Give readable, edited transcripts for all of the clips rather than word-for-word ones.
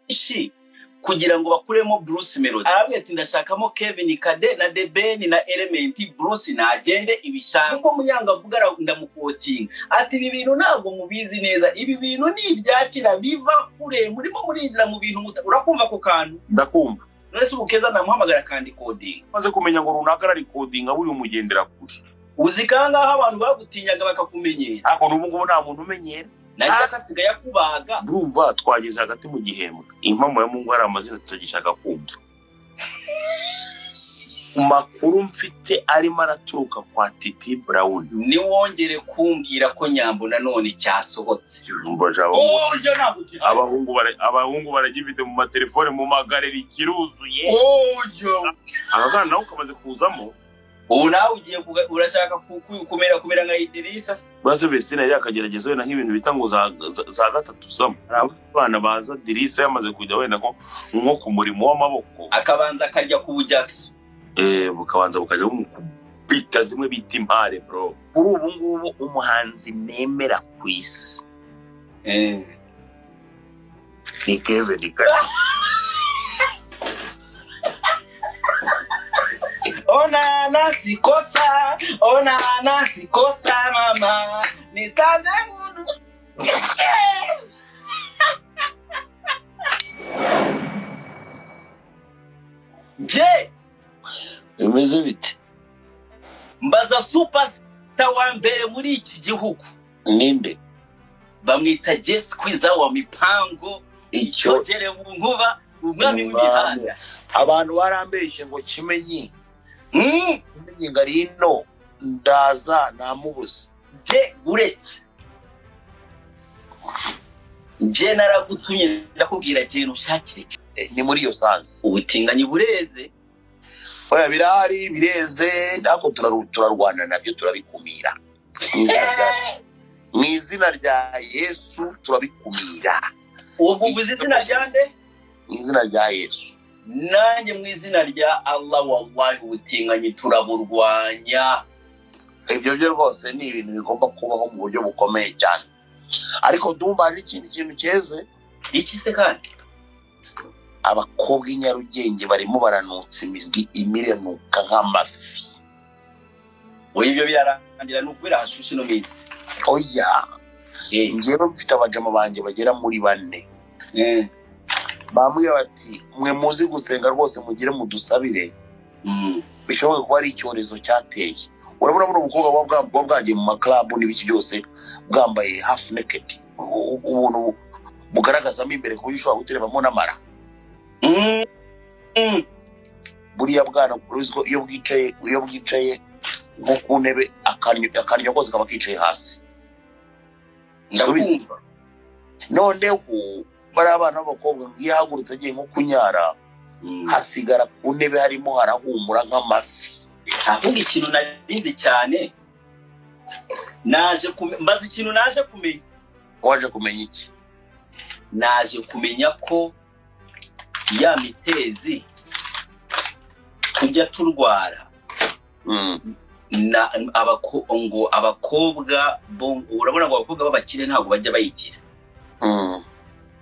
benshi kugira ngo bakuremo Bruce Melody. Arabwira ati ndashakamo Kevin Kade na The Ben na Element. Bruce nagende ibishanga kuko Munyanga avuga ndamukotinga ati ibi bintu ntabwo mubizi neza, ibi bintu ni ibyakira biva kure, murimo murinjira mu bintu urakumva ko kantu. Ndakumva nese ubukeza namuhamagara kandi coding maze kumenya ngo runaka ari coding buri umugendera kure. Uzikanga aho abantu bagutinyaga bakakumenyera ako nubu ngo nta muntu umenyera najya kasigaye kubaga. Urumva twageze hagati mu gihembwe, impamo ya Mungu hari amazina tutagishaka kumva. Makuru mfite arimo araturuka kwa Titi Brown. Ni wongere kumbwira ko Nyambo nanone cyasohotse. Abahungu baragifite mu matelefone mu magareri kiruzuye. Akagana nawe kamaze kuzamo. Ubu nawe ugiye urashaka kumera nka Idrissa. Baze Vestina yari akagerageza wenda nk'ibintu bita ngo za gatatu sama. Abana baza Idrissa yamaze kujya wenda nko ku murimo w'amaboko. Akabanza akarya ku Bujackson. Bukabanza bukajya bita zimwe bita impare bro. Kuri ubu ngubu umuhanzi nemera ku isi ni Kevin Kade. Ona nasikosa mama nisanze mundu. Je bimeze bite? Mbaza superstar wa mbere muri iki gihugu ninde? Bamwita Jess Kwiza wa Mipango icyogere mu nkuba umwami w'imihanda. Abantu barambeshye ngo Kimenyi Kimenyi ngarino ndaza namubuze. Je uretse je naragutumye ndakubwira kintu ushakire ni muri yo sanze ubutinganyi bureze. Oya birahari bireze ndako turarwana nabyo turabikumira. Mu izina rya Yesu turabikumira. Ubu uvuze izina ryande? Mu izina rya Yesu. Nanjye mu izina rya Allah wallahi ubutinganyi turaburwanya. Ibyo byo rwose ni ibintu bigomba kubaho mu buryo bukomeye cyane. Ariko ndumva ari ikindi kintu cyeze. Iki se kandi? Abakobwa inyarugenge barimo baranutse imizwi imirenuka nk'amafi. Oya ibyo birarangira n'ukubira hashushe no minsi. Oya ngewe mfite abajama banje bagera muri 4. Bamwe bati mwe muzi gusenga rwose mugire mudusabire. Bishoboye kuba ari icyorezo cyateye. Urabona buno umukobwa bwagiye mu maclub n'ibiki byose bwambaye half naked. Ubuntu bugaragaza imbere ku buryo ushobora guterebamo n'amara. Buriya bwana kuruziko iyo bwicaye nko ku ntebe akanyo kose kaba kicaye hasi. Ndakumva. Noneho bari abana b'abakobwa ngiyahagurutse agiye nko kunyara hasigara ku ntebe harimo harahumura nk'amafi. Ahubwo ikintu narinzi cyane mbaza ikintu naje kumenya. Waje kumenya iki? Naje kumenya ko ya mitezi tujya turwara na abakobwa urabona ngo abakobwa b'abakire ntabwo bajya bayikira.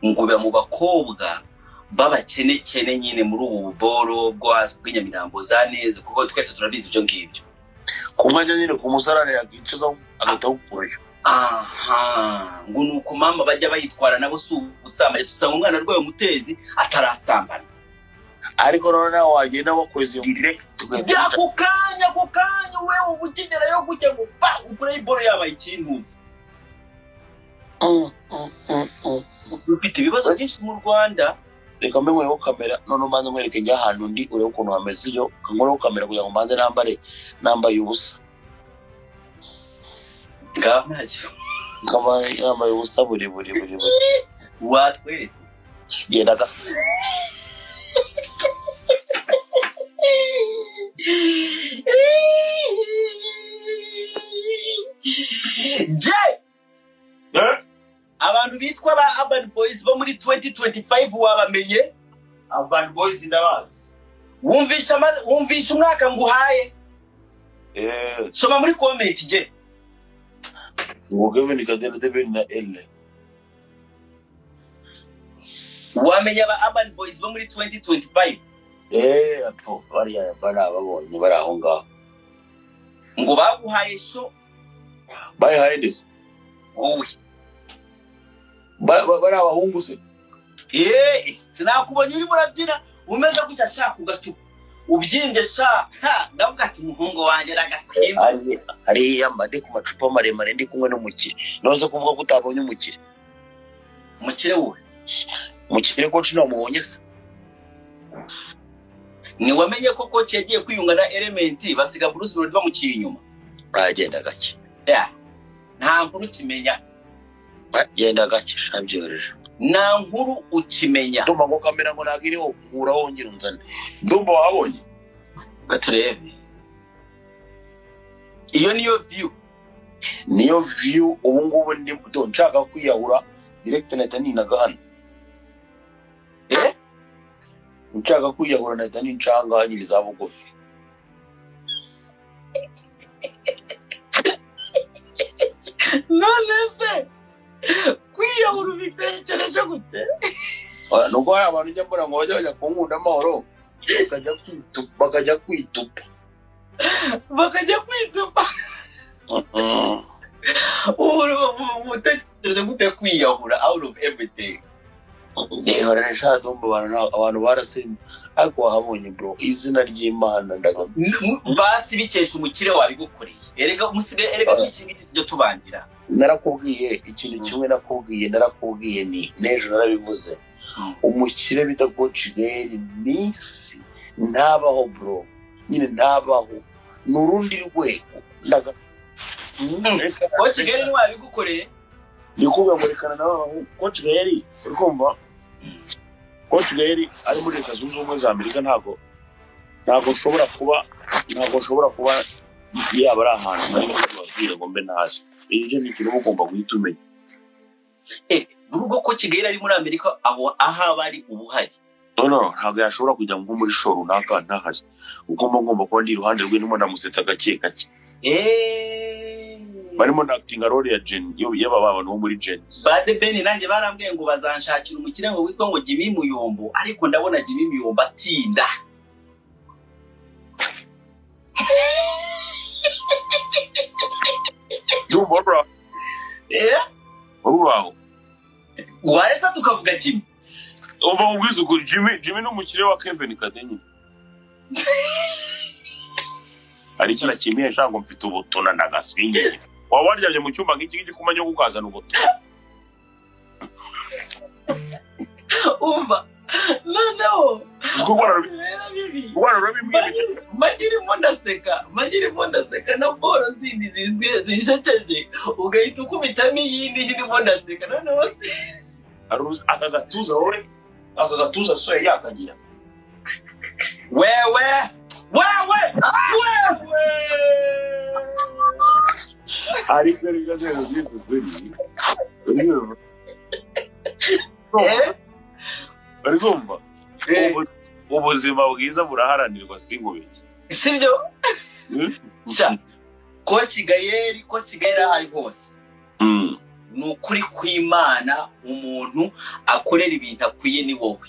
Ngo mu bakobwa babakene nyine muri ubu buboro bw'inyamirambo za neza kuko twese turabizi ibyo ngibyo. Kumwanya nyine ku musarane yakicuza agata gukurayo. Aha ngo nuko mama bajya bayitwara nabo usambanye tusanga umwana rwaye umutezi ataratsambana. Ariko none wagenda wakwezi direct tugenda kukanya wewe ubukigera yo kujya ngo ba ukure iboro yabaye ikintuzi. Ufite ibibazo byinshi mu Rwanda. Reka mbe mweho kamera none mbanze mwereke njya ahantu ndi urebe ukuntu hameze iyo kangoreho kamera kugira ngo mbanze nambaye ubusa. Ntacyo kaba yambaye ubusa buri watweretse gendaga. Abantu bitwa ba Urban Boys bo muri 2025 wabamenye? Urban Boys ndabazi. Wumvisha umwaka nguhaye? Soma muri comment je. Ngo Kevin Kade na L. wamenya aba Urban Boys bo muri 2025 apo bariya babonye bari aho ngaho ngo baguhaye show bayihaye ndetse wowe bari abahungu se sinakubonye uri murabyina umeze gutya shaka ugacupa ubyimbye sha ndavuga ati umuhungu wanjye ragasimba ari yambade ku macupa maremare ndi kumwe n'umukire noze kuvuga ko utabonye umukire wowe umukire coach namubonye se ni wamenye ko coach yagiye kwiyunga na Element basiga Bruce Melody bamuciye inyuma agenda gake nta nkuru kimenya agenda gake shabyoreje nta nkuru ukimenya ndumva ngo kamera ngo nagiriho nkuraho ngira unzane ndumva wabonye gaturebe iyo niyo view ubu ngubu ndi nshaka kwiyahura direct Natani nagahana nshaka kwiyahura Natani ncanga nyiriza bugufi none se kwiyahura ubitekereje gute nuko hari abantu njya mbona ngo bajya kunkunda amahoro bakajya kwitupa utekereje gute kwiyahura out of everything Horesha dumba abantu barasimu ariko wahabonye bro izina ry'Imana ndagaza basi bikesha umukire wabigukoreye erega iki ngiki cyo tubangira narakubwiye ikintu kimwe narakubwiye ni nejo narabivuze umukire bita Coach Gael nisi ntabaho bro nyine ntabaho nurundi rwego ndaga Coach Gael ni wabigukoreye ndikuvuga ngo rekana nabaho Coach Gael urikumva Coach Gael ari muri Leta Zunze Ubumwe za Amerika ntago ushobora kuba yaba ari ahantu bari kubabwira ngo mbe naje ije ni ikintu ugomba guhita umenya nubwo Coach Gael ari muri Amerika aho bari ubuhari no ntago yashobora kujya nko muri show runaka ntahaje ugomba kuba ndi iruhande rwe nimo ndamusetsa gake barimo na acting role ya Jen yaba abantu bo muri Jen Bade Ben nanjye barambwiye ngo bazanshakira umukire ngo witwa ngo Jimmy Muyombo ariko ndabona Jimmy Muyombo atinda bro wow wareta tukavuga Jimmy uva ubwiza kuri Jimmy n'umukire wa Kevin Kadenyi ari kina kimwe shango mfite ubutona ndagaswinye wawaryamye mu cyumba nk'iki kumanya gukazana ubuto umva no magirimo ndaseka na boro zindi zinshekeje ugahita ukubitamo iyindi irimo ndaseka noneho se aka gatuza so yakagira wewe ariko rero ubuzima bwiza buraharanirwa singubeshye sibyo Coach Gael ahari hose nukuri kw'Imana umuntu akorera ibintu akwiye ni wowe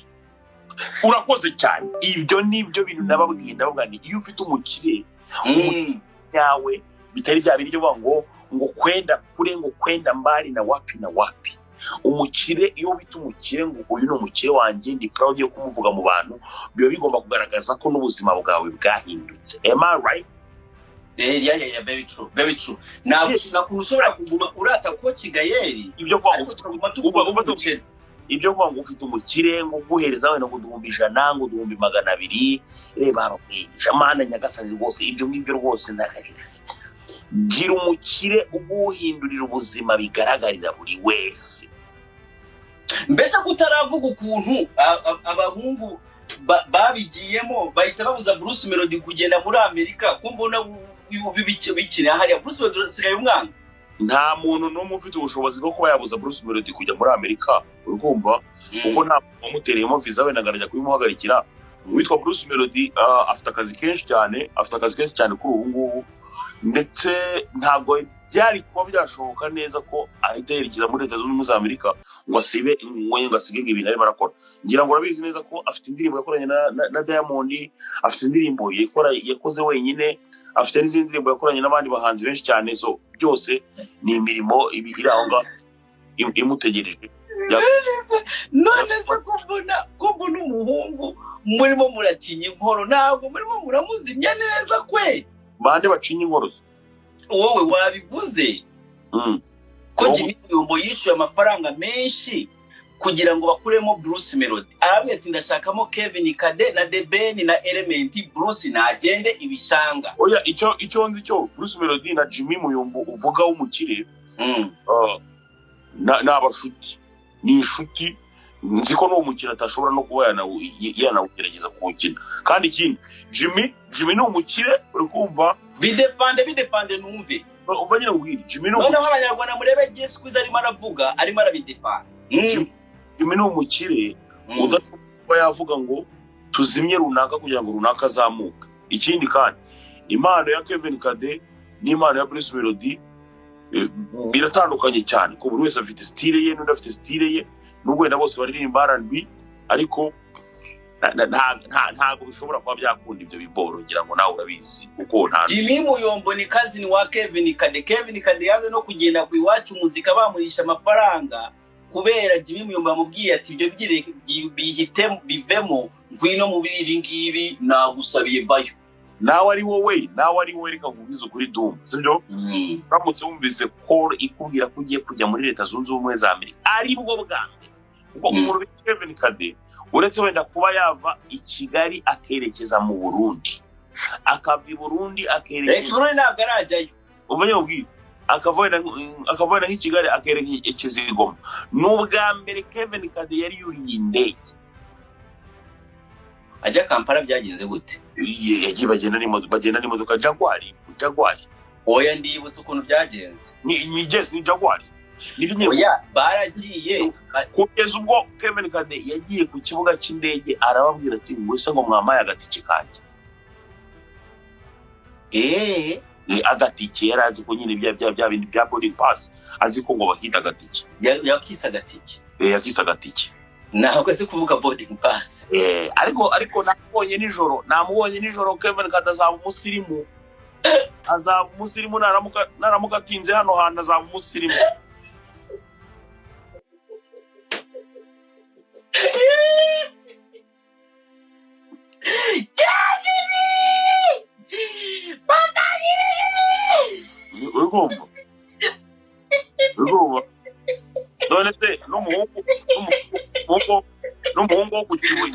urakoze cyane ibyo nibyo bintu nababwiye ndababwani iyo ufite umukire yawe bitari bya biri byo ngo kwenda kure ngo kwenda mbali na wapi umukire iyo bita umukire ngo uyu no umukire wanjye ndi proud yo kumuvuga mu bantu biyo bigomba kugaragaza ko n'ubuzima bwawe bwahindutse am I right yeah very true nakushobora kuguma urata Coach Gael ibyo kuvuga ngo ufite umukire ngo guhereza wenda ngo 100 ngo 200 reba bakwigisha mana nyagasani rwose ibyo ngibyo rwose nakarira gira umukire uguhindurira ubuzima bigaragarira buri wese mbese kutaravuga ukuntu abahungu babigiyemo bahita babuza Bruce Melody kugenda muri Amerika ko mbona bikira hariya Bruce Melody sigaye umwana nta muntu n'umwe ufite ubushobozi bwo kuba yabuza Bruce Melody kujya muri Amerika urumva kuko nta mutereyemo visa we nagarajya kubimuhagarikira witwa Bruce Melody afite akazi kenshi cyane kuri ubu ngubu ndetse ntabwo byari kuba byashoboka neza ko ahita yerekeza muri Leta Zunze Ubumwe za Amerika ngo asige ibintu arimo arakora. Ngira ngo urabizi neza ko afite indirimbo yakoranye na Diamond, afite indirimbo yakoze wenyine, afite n'izindi ndirimbo yakoranye n'abandi bahanzi benshi cyane. So byose ni imirimo iri aho ngaho imutegereje. None se ko mbona umuhungu murimo murakinya inkoro, ntabwo murimo muramuzimya neza kwe? Bande bacinya inkoro wowe wabivuze ko Jimmy Muyombo yishyuye amafaranga menshi kugira ngo bakuremo Bruce Melody. Arabwira ati ndashakamo Kevin Kade na The Ben na Element, Bruce nagende ibishanga. Oya icyo nzi cyo Bruce Melody na Jimmy Muyombo uvuga w'umukire n'abashuti, ni inshuti. Nzi ko n'uwo mukire atashobora no kuba yanawugerageza kuwukina. Kandi ikindi Jimmy ni umukire, uri kumva? Bidefande numve. Uva nyine ubwire Jimmy ni umukire. Noneho abanyarwanda murebe Jesse Kwiza arimo aravuga, arimo arabidefanda. Jimmy ni umukire udashobora yavuga ngo tuzimye runaka kugira ngo runaka azamuke. Ikindi kandi impano ya Kevin Kade n'impano ya Bruce Melody biratandukanye cyane, ko buri wese afite style ye n'undi afite style ye. Nubwo wenda bose baririmba R&B, ariko ntago bishobora kuba byakunda ibyo biboro, ngira ngo nawe urabizi kuko nta. Jimmy Muyombo ni cousin wa Kevin Kade. Kevin Kade yaje no kugenda ku Iwacu Muzika bamurisha amafaranga kubera Jimmy Muyombo yamubwiye ati ibyo bihite bivemo, ngwino mu biri ngibi nagusabiye bayo. Nawe ari wowe reka kubiza ukuri Dum, sibyo? Uramutse wumvise call ikubwira ko ugiye kujya muri Leta Zunze Ubumwe za Amerika, ari bwo bwa kuko umuntu Kevin Kade uretse wenda kuba yava i Kigali akerekeza mu Burundi, akava i Burundi akerekeza Burundi ntabwo arajyayo. Uvanye ubwira akavana nk'i Kigali akerekeza i Goma. N'ubwa mbere Kevin Kade yari yuriye indege ajya Kampala. Byagenze gute? Yagiye bagenda n'imodoka Jaguar. Oya ndibutse ukuntu byagenze. Ni Jaguar. Oya baragiye kugeza ubwo Kevin Kade yagiye ku kibuga cy'indege arababwira ati ngwese ngo mwamaye agatike kanje. Agatike yarazi ko nyine bya bindi bya boarding pass, azi ko ngo bakita agatike. Yakisa agatike. Yakisa agatike. Ntabwo azi kuvuga boarding pass. Ariko namubonye nijoro Kevin Kade azaba umusirimu, naramuka atinze hano hantu azaba umusirimu. Urumva none se n'umuhungu wo ku Kibuye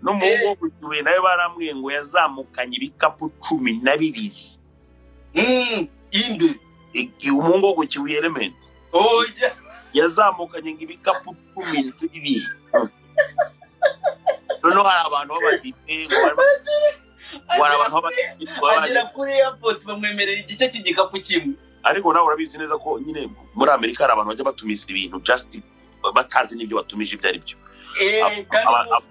n'umuhungu wo ku Kibuye nawe barambwiye ngo yazamukanye ibikapu 12. Inde umuhungu wo ku Kibuye Element yazamukanye ngo ibikapu 12. Noneho hari abantu b'abadipe agera kuri airport bamwemerera igice cy'igikapu kimwe. Ariko nawe urabizi neza ko nyine muri Amerika hari abantu bajya batumiza ibintu just batazi n'ibyo batumije ibyo ari byo.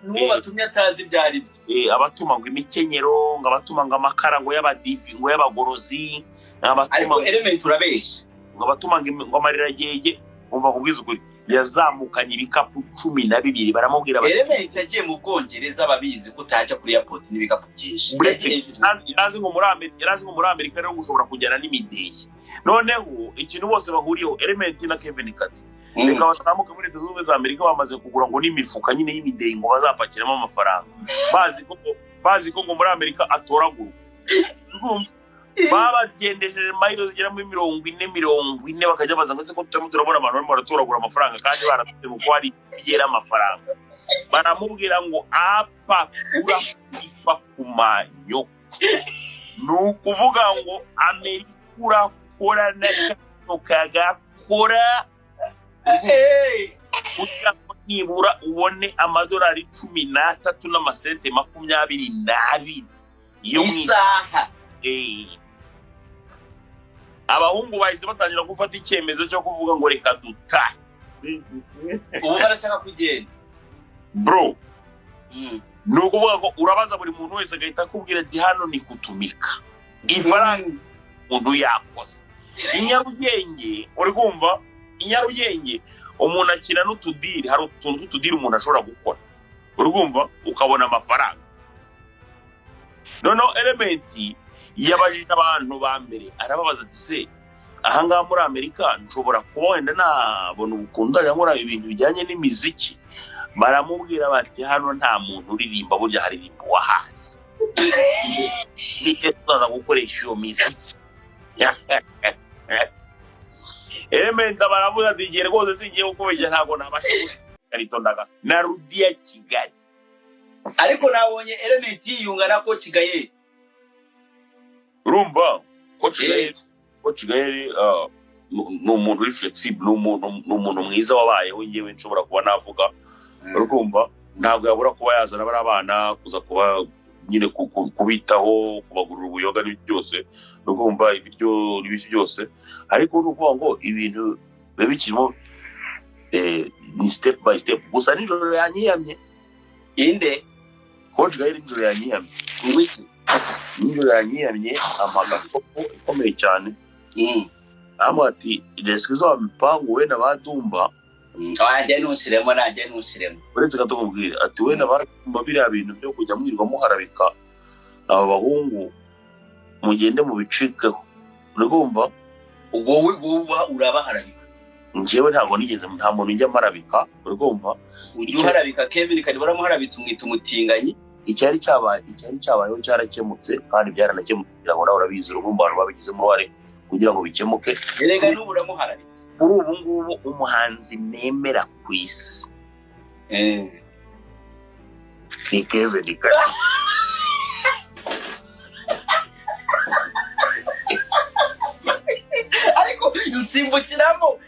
N'uwo batumye atazi ibyo ari byo. Abatuma ngo imikenyero, ngo abatuma ngo amakara, ngo y'abadivi, ngo y'abagorozi, ariko Element urabesha, ngo abatuma ngo amarira yeye. Umva kubwiza ukuri yazamukanye ibikapu 12. Baramubwira bati Element yagiye mu Bwongereza, babizi ko utaca kuri airport n'ibikapu byinshi. Irazi ngo muri Amerika rero ushobora kujyana n'imideye. Noneho ikintu bose bahuriyeho Element na Kevin Kade, reka batamuka muri Leta Zunze Ubumwe za Amerika bamaze kugura ngo n'imifuka nyine y'imideye ngo bazapakiramo amafaranga, bazi ko ngo muri Amerika atoragura. Babagendesheje mayiro zigera muri 40 bakajya baza ngo se ko turabona abantu barimo baratoragura amafaranga kandi baratse mu kwari byera amafaranga. Baramubwira ngo apa kura kumanyo. Nukuvuga ngo Amerika urakora n'akantu kagakora nibura ubone amadolari 13 n'amasente 22 iyo isaha. Abahungu bahise batangira gufata icyemezo cyo kuvuga ngo reka duta. Ubu barashaka kugenda bro. nukuvuga ko urabaza buri muntu wese agahita akubwira ati hano ni kutumika ifaranga umuntu yakoze. Inyarugenge uri kumva Inyarugenge umuntu akina n'utudiri, hari utuntu tw'utudiri umuntu ashobora gukora uri kumva ukabona amafaranga. Noneho Element yabajije abantu ba mbere arababaza ati se ahangaha muri Amerika nshobora kuba wenda nabona ubukunda nkora ibintu bijyanye n'imiziki. Baramubwira bati hano nta muntu uririmba burya haririmba wahazi nike twaza gukoresha iyo miziki. Element baravuga ati igihe rwose singiye gukoresha ntabwo nabasha karito ndagasa na Rudia Kigali. Ariko nabonye Element yiyunga na Coach Gael. Urumva Coach Gael n'umuntu uri flexible, n'umuntu mwiza wabayeho ngewe nshobora kuba navuga. Urumva ntabwo yabura kuba yazana abana kuza kuba nyine kubitaho, kubagurura ubuyoga n'ibyo byose. Urumva ibiryo n'ibiki byose, ariko uruvuga ngo ibintu bibikirimo ni step by step. Gusa nijoro yanyiyamye inde Coach Gael nijoro yanyiyamye ngwiki nijoro yanyiyamye amagasoko ikomeye cyane. Ati ndesikiza mipango we n'abadumba ajya nusiremo uretse gato mubwire ati we n'abadumba biriya bintu byo kujya mwirwa muharabika aba bahungu mugende mu bicikeho. Urumva wowe urabaharabika? Njyewe ntabwo nigeze, nta muntu njya marabika. Urumva ujya uharabika Kevin kandi baramuharabitse umwita umutinganyi. Icyari cyabayeho cyarakemutse kandi byaranakemutse kugira ngo nawe urabizi. Urumva abantu babigizemo uruhare kugira ngo bikemuke. Erega n'ubu uramuharabitse. Kuri ubu ngubu umuhanzi nemera ku isi ni Kevin Kade. Ariko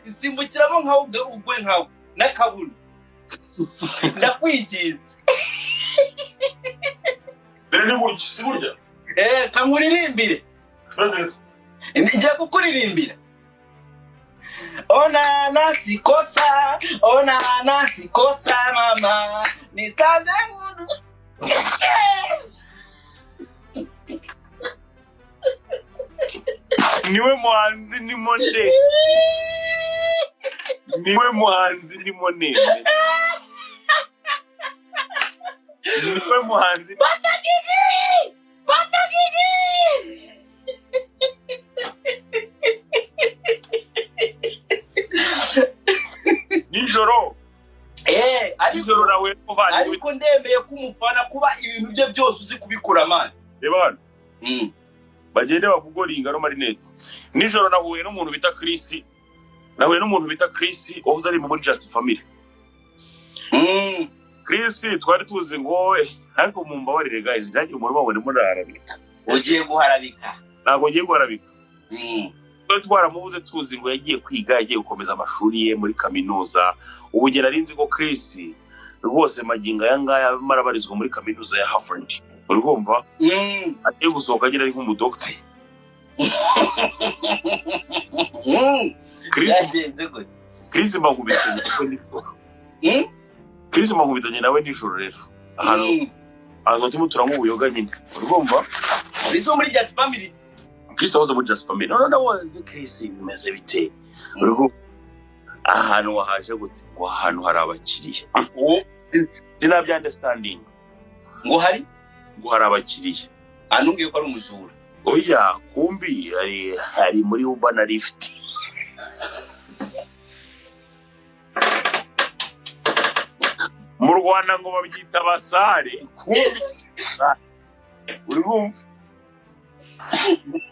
isimbukiramo nkaho ugwe nkaho n'akabuno ndakwigize. Bere ni buryo si burya kamuririmbire njya kukuririmbira. Ona nasikosa mama nisanze mundu. Niwe muhanzi ndimo nde niwe muhanzi ndimo nde niwe muhanzi Papa Gigi nijoro nawe kuvana. Ariko ndemeye kumufana kuba ibintu bye byose uzi kubikora man. Reba bagende bakugoringa no marinette. Nijoro nahuye n'umuntu bita Chris wahoze ari muri Just Family. Chris twari tuzi ngo ariko mumbabarire guys ndagiye umuntu babone muri arabika. Ugiye guharabika? Ntabwo ngiye guharabika. Twaramubuze tuzi ngo yagiye kwiga, yagiye gukomeza amashuri ye muri kaminuza. Ubugera arinzi ko Chris rwose maginga yangaya marabarizwa muri kaminuza ya Harvard. Urumva agiye gusohoka agira ari nk'umudoktor. Chris mbakubitanye nawe nijoro rero ahantu turimo turamubuyoga nyine. Urumva bizo muri Just Family. Chris wahoze muri Just Family. None wazi Chris bimeze bite? Urumva ahantu wahaje gute? Ngo ahantu hari abakiriya sinabya understanding ngo hari abakiriya. Anubwiye ko ari umujura. Oya kumbi hari muri Uber na Lyft. Mu Rwanda ngo babyita basare.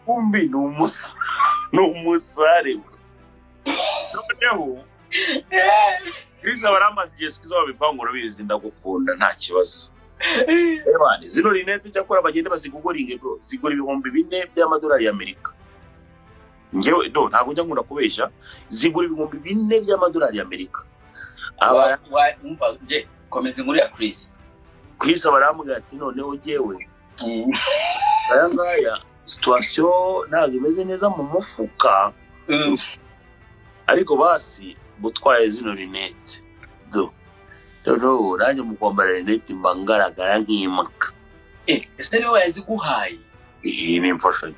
Kumbi ni umusare. Noneho Chris baramaze Yesu kiza babipangura bizi ndagukunda nta kibazo. Ebane zino rinete cyakora bagende basigugoringe bro sigura ibihumbi 4 by'amadolari y'Amerika. Ngewe ntabwo njya nkunda kubeshya zigura ibihumbi 4 by'amadolari y'Amerika. Umva je komeza inkuru ya Chris baramubwira ati noneho jewe ngaya situation ntabwo imeze neza mu mufuka. Ariko basi butwaye zino rinete no nanjye mu kwambara rinete mba ngaragara nk'imaka. Ese niwe yaziguhaye? Iyi ni imfashanyo.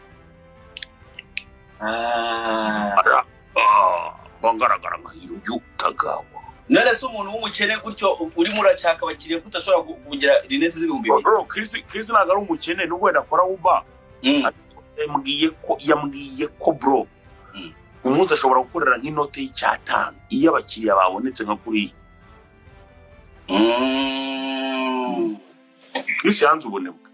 Bangaragara nka Hiroyu Tagawa. None se umuntu w'umukene gutyo urimo urashaka abakiriya kutashobora kugira rinete z'ibihumbi 2. Bro, Chris ntabwo ari umukene nubwo wenda akora uba. Yambwiye ko bro. Umunsi ashobora gukorera nk'inote y'I5 iyo abakiriya babonetse nka kuri. Chris yanze ubunebwe.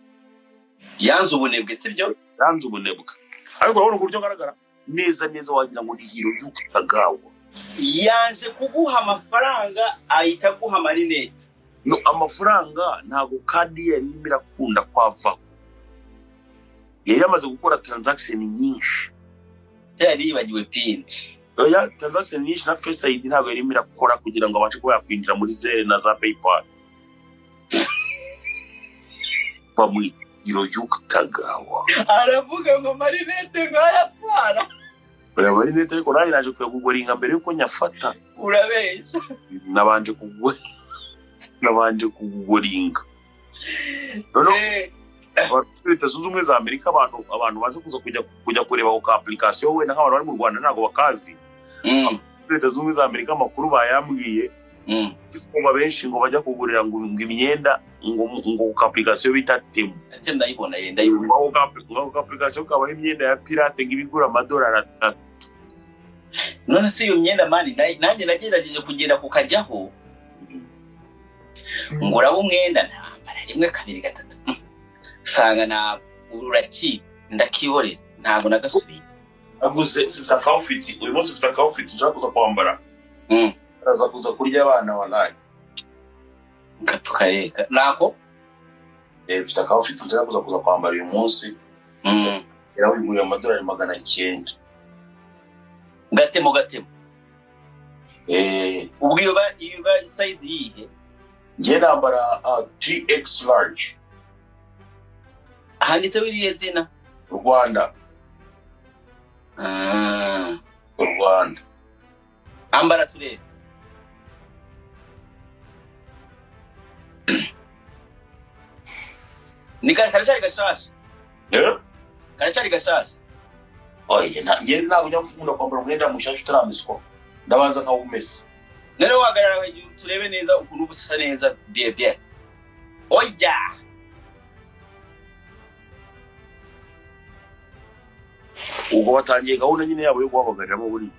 Yanze ubunebwe sibyo? Yanze ubunebwe. Ariko urabona uburyo ngaragara neza wagira ngo ni Hiroyu Tagawa. Yaje kuguha amafaranga ahita guha marinete. No, amafaranga ntago kadi ye nimirakunda kwava. Yari yamaze gukora transaction nyinshi. Yari yibagiwe pin. Oya, transaction nyinshi na Face ID ntago yari mirakora kugira ngo abashe kuba yakwinjira muri Zelle na za PayPal. Pamwi Hiroyu Tagawa. Aravuga ngo marinete nkayatwara. Oya marinete ariko naje naje kuyagugoringa mbere yuko nyafata. Urabeshya. Nabanje kugugoringa. No. Leta zunze ubumwe za Amerika abantu baze kuza kujya kureba ku application we nk'abantu bari mu Rwanda ntago bakazi. Leta zunze ubumwe za Amerika amakuru bayambwiye. Ngo benshi ngo bajya kugurira ngo imyenda ngo ku application bita Temu. Ndayibona yenda yumva ngo application kabaho imyenda ya pirate ngibigura $3. None se iyo myenda mani nanjye nagerageje kugenda kukajyaho. Ngora umwenda ntambara 1 2 3. Sanga na urakitse ndakihorera ntago nagasubiye. Aguze ufite outfit uyu munsi ufite outfit nshaka kuza kwambara. Araza kuza kurya abana wallahi. Ngatukareka nako ufite outfit nshaka kuza kwambara uyu munsi. Yarawiguriye $900. Gatemo. Ubwo iyo size yihe? Ngiye nambara 3X large. Handitse wiriye zina? Rwanda. Rwanda. Ambara turebe. Nika karachari gashasha. Karachari gashasha. Oya ngeze ntabwo njya mfunda kwambara umwenda mushasha utaramiswa. Ndabanza nka umese. None wagarara hejuru turebe neza ukuntu busa neza bien. Oya. Ubwo batangiye gahunda nyine yabo yo guhamagaramo buri.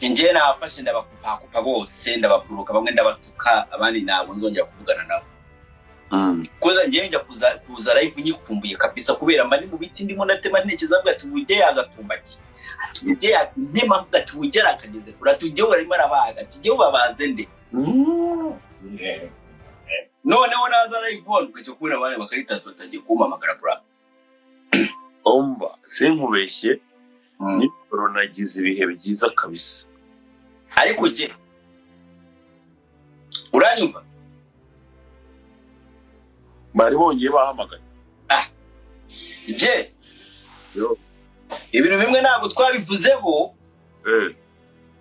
Ngiye nafashe ndabakupa bose ndabakuruka bamwe ndabatuka abandi ntabwo nzongera kuvugana nabo. Koza ngiye njya kuza live nyikumbuye kabisa kubera mani mu biti ndimo natema ntekeza mvuga tubuje yagatumbaki. Atuje ntema mvuga tubugera akageze kura tujye barimo arabaga tujye babaze nde. Noneho naza live on kujya kubona abana bakaritaza batagiye kumamagara bra. Omba sinkubeshye ni nagize ibihe byiza kabisa. Ariko je uranyumva? Bari bongeye bahamagaye. Je ibintu bimwe ntabwo twabivuzeho.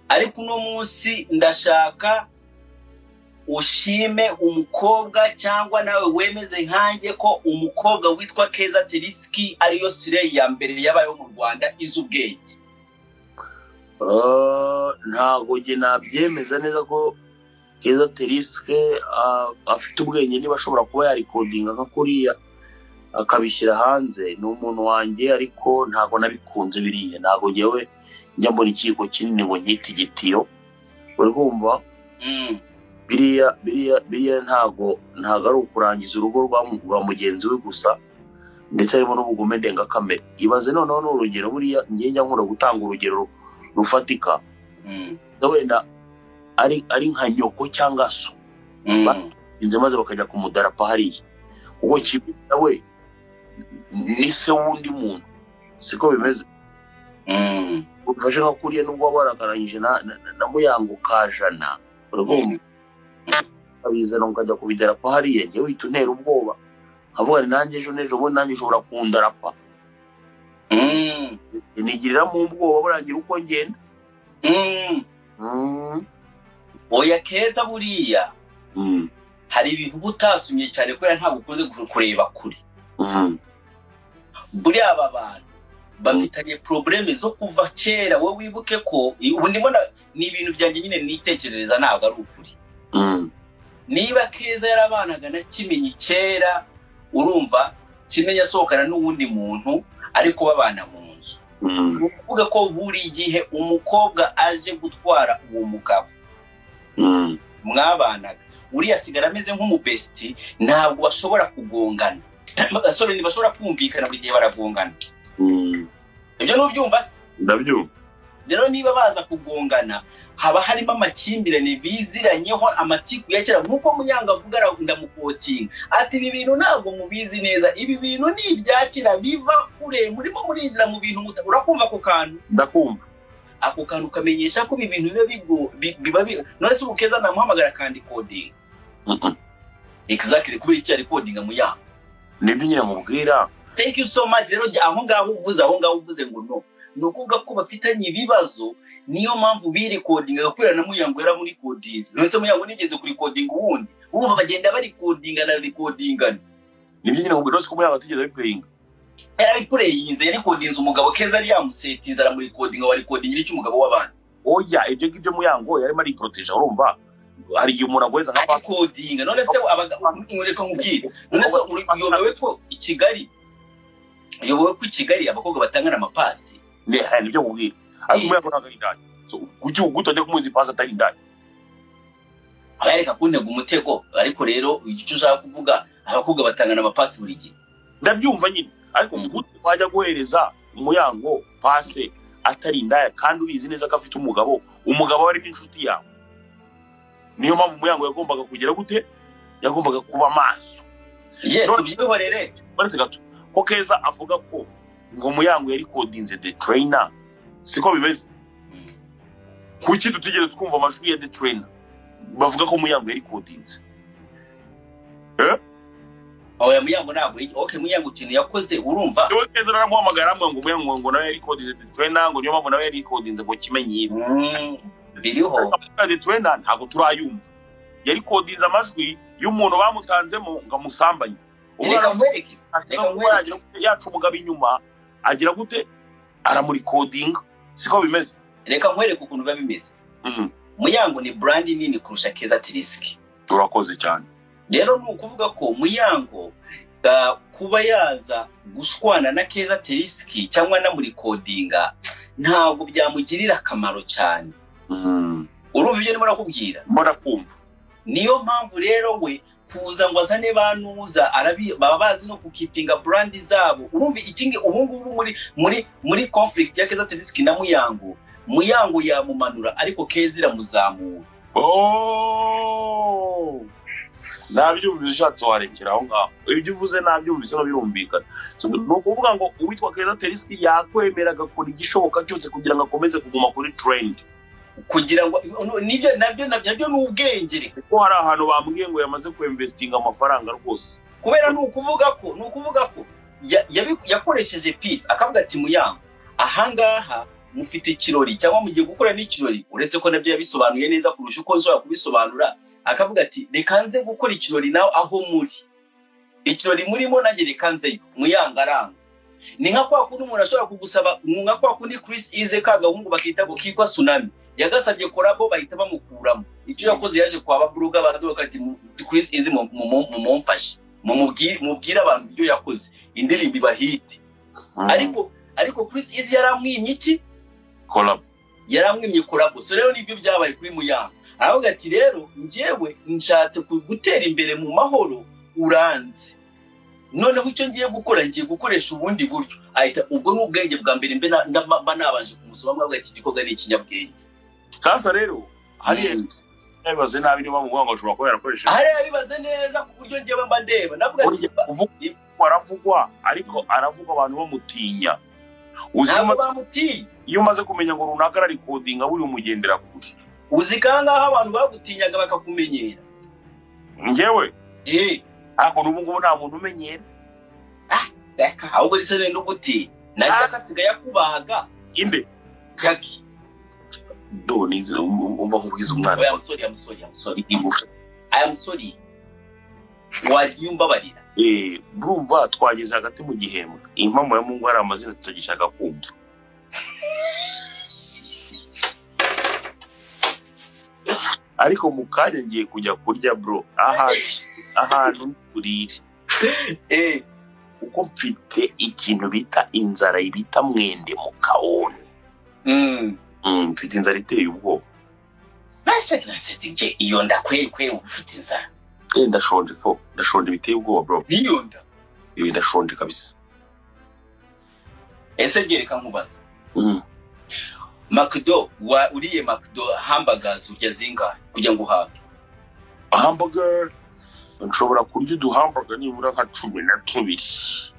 Ariko uno munsi ndashaka ushime umukobwa cyangwa nawe wemeze nkanjye ko umukobwa witwa Keza Teriski ariyo sire ya mbere yabayeho mu Rwanda izubwenge. Ntago je nabyemeza neza ko Keza Teriski afite ubwenge niba ashobora kuba yarecordinga nka kuriya akabishyira hanze. Ni umuntu wanjye ariko ntago nabikunze biriye. Ntago nyewe njya mbona ikiko kinini ngo nkiti gitiyo. Urumva? Biriya ntago ari ukurangiza urugo rwa mugenzi we gusa ndetse harimo n'ubugome ndenga kamere. Ibaze noneho n'urugero buriya ngiye njya nkunda gutanga urugero rufatika. Wenda ari nka nyoko cyangwa so. Inze maze bakajya kumudarapa hariya. Uko kibita we ni se wundi muntu. Siko bimeze. Ufashe nka kuriya nubwo warakaranyije na muyango kajana. Urumva? Abizana ukajya kubidarapa hariya ngiye wita untera ubwoba. Avuga ni nanjye ejo nejo bo nanjye ushobora kundarapa. Nigirira mu ubwoba burangira uko ngenda. Oya Keza buriya hari ibintu butasumye cyane ko ntabwo ukoze kureba kure. Buri aba bantu bafitanye probleme zo kuva kera. Wowe wibuke ko ubu ndibona ni ibintu byanjye nyine nitekerereza ntabwo ari ukuri. Niba Keza yarabanaga na Kimenyi kera, urumva Kimenyi asohokana n'uwundi muntu ariko babana mu nzu, ukuvuga ko buri gihe umukobwa aje gutwara uwo mugabo mwabanaga, uriya sigara ameze nk'umubesti, ntabwo bashobora kugongana. Ntibashobora kumvikana buri gihe baragongana. Ibyo nubyumva se? Ndabyumva. Rero niba baza kugongana haba harimo amakimbirane biziranyeho amatiku ya kera, nkuko Munyanga avuga ndamukotinga ati ibi bintu ntabwo mubizi neza, ibi bintu ni ibyakira biva kure, murimo murinjira mu bintu urakumva ako kantu. Ndakumva. Ako kantu kamenyesha ko ibi bintu biba none se Keza namuhamagara kandi coding. Exactly, kubera iki recording Munyanga. Nibyo nyine mubwira. Thank you so much. Rero aho ngaho uvuze ngo no, nukuvuga ko bafitanye ibibazo, niyo mpamvu biri coding kubera na Muyango yara muri codings. None se Muyango nigeze kuri coding ubundi urumva bagenda bari coding na recordingana. Nibyo nyine mubwira ko Muyango atigeze biplaying. Playing yari codings umugabo Keza ari yamusetiza ara muri coding wa recording icyo umugabo w'abandi. Oya ibyo ngibyo Muyango yari mari proteger, urumva hari igihe umuntu agweza nka coding. None se abagureka nkubwira, none se uyobewe ko i Kigali abakobwa batangana amapasi. Nibyo mubwira. Ariko Muyango ntabwo ari indaya. So gutojya kumuzi pasi atari indaya. Abareka kuntega umutego, ariko rero icyo ushaka kuvuga abakobwa batangana amapasi buri gihe. Ndabyumva nyine, ariko wajya guhereza Muyango pase atari indaya kandi ubizi neza ko afite umugabo ari n'inshuti yawe. Niyo mpamvu Muyango yagombaga kugira gute, yagombaga kuba maso. Tubyihorere. Baretse gato ko Keza avuga ko ngo Muyango yari codinze the trainer, siko bimeze. Kuki tutigeze twumva amashuri ya the trainer bavuga ko Muyango yari codinze? Oya Muyango ntabwo. Okay, Muyango kintu yakoze urumva. Yo Keza naramuhamagara ngo Muyango ngo nawe yari codinze the trainer, ngo niyo mpamvu nawe yari codinze ngo Kimenyi ibi. Biriho. The trainer ntabwo turayumva. Yari codinze amajwi y'umuntu bamutanzemo ngo amusambanye. Reka nkwereke. Yacu umugabo inyuma agira gute aramuri coding, siko bimeze. Reka nkwereke ukuntu biba bimeze. Muyango ni brand nini kurusha Keza Triski. Turakoze cyane. Rero nukuvuga ko Muyango kuba yaza gushwana na Keza Triski cyangwa na muri codinga ntabwo byamugirira akamaro cyane. Urumva ibyo ndimo nakubwira? Mbona kumva. Niyo mpamvu rero we kuza ngo azane banuza baba bazi no kukipinga brand zabo. Urumva ikinge ubungubu muri conflict ya Keza Triski na Muyango yamumanura ariko Keza iramuzamura. Nabyumvise ushatse warekera aho ngaho. Ibyo uvuze nabyumvise no birumvikana. Nukuvuga ngo uwitwa Keza Triski yakwemeraga gukora igishoboka cyose kugira ngo akomeze kuguma kuri trend, kugira ngo nabyo n'ubwengere, kuko hari ahantu bambwiye ngo yamaze kuinvestinga amafaranga rwose. Kubera nukuvuga ko yakoresheje peace akavuga ati Muyango ahangaha mufite ikirori cyangwa mugiye gukora n'ikirori, uretse ko nabyo yabisobanuye neza kurusha uko nshobora kubisobanura. Akavuga ati reka nze gukora ikirori nawe aho muri ikirori murimo nanjye reka nzeyo. Muyango aranga. Ni nka kwa kundi umuntu ashobora kugusaba, nka kwa kundi Chris Easy kagahungu bakita gukikwa Tsunami yagasabye korabo bahita bamukuramo. Icyo yakoze yaje kwa babruga badoka ati Chris Easy mumumfashe mubwira abantu ibyo yakoze indirimbo ibahite. Ariko Chris Easy yaramwimye iki collab, yaramwimye collab. So rero nibyo byabaye kuri Muyango. Aravuga ati rero njyewe nshatse gutera imbere mu mahoro uranze, noneho icyo ngiye gukora ngiye gukoresha ubundi buryo. Ahita ubwo n'ubwenge bwa mbere mbe nabanje kumusoma mwavuga ati gikoga ni ikinyabwenge. Sasa rero hari yabibaze nabi niba mu ngo ashobora kuba yarakoresha. Hari yabibaze neza ku buryo ngiye mba ndeba navuga ati aravugwa, ariko aravugwa abantu bamutinya. Uzima bamutinya. Iyo umaze kumenya ngo runaka ari coding buri umugendera kuri. Uzikanga aho abantu bagutinyaga bakakumenyera. Ngewe ako n'ubungubu nta muntu umenyera. Reka ahubwo risene n'uguti najya akasigaye akubaga inde Jackie donize umva nkubwiza umwana. I'm sorry. wagiye umbabarira. Burumva twageze hagati mu gihembwe. Impamo ya Mungu hari amazina tutagishaka kumva. Ariko mukanya ngiye kujya kurya bro. Ahantu kurire. Uko mfite ikintu bita inzara ibita mwende mu kaoni. Mfite inzara iteye ubwoba. Nase tije iyo ndakweli ufite inzara. Ndashonje biteye ubwoba bro. Iyo nda. Ndashonje kabisa. Ese gereka nkubaza. McDo uriye McDo hamburgers urya zingahe kujya ngo uhabe? Hamburger nshobora kurya uduhamburger nibura nka 12.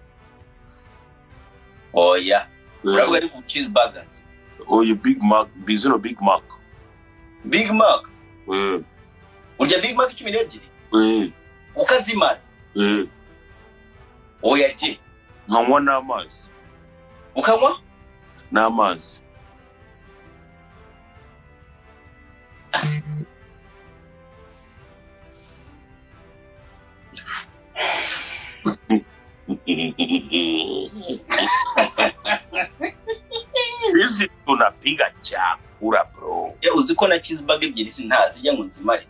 Oya. Urabwo ari ku cheeseburgers. Oya Big Mac, bizino Big Mac. Big Mac? Urya Big Mac 12? Ukazimara? Oya je. Nkanywa n'amazi. Ukanywa? N'amazi. Hizi tunapiga chakula bro. Uziko na cheeseburger ebyiri sintazi njya ngo nzimare.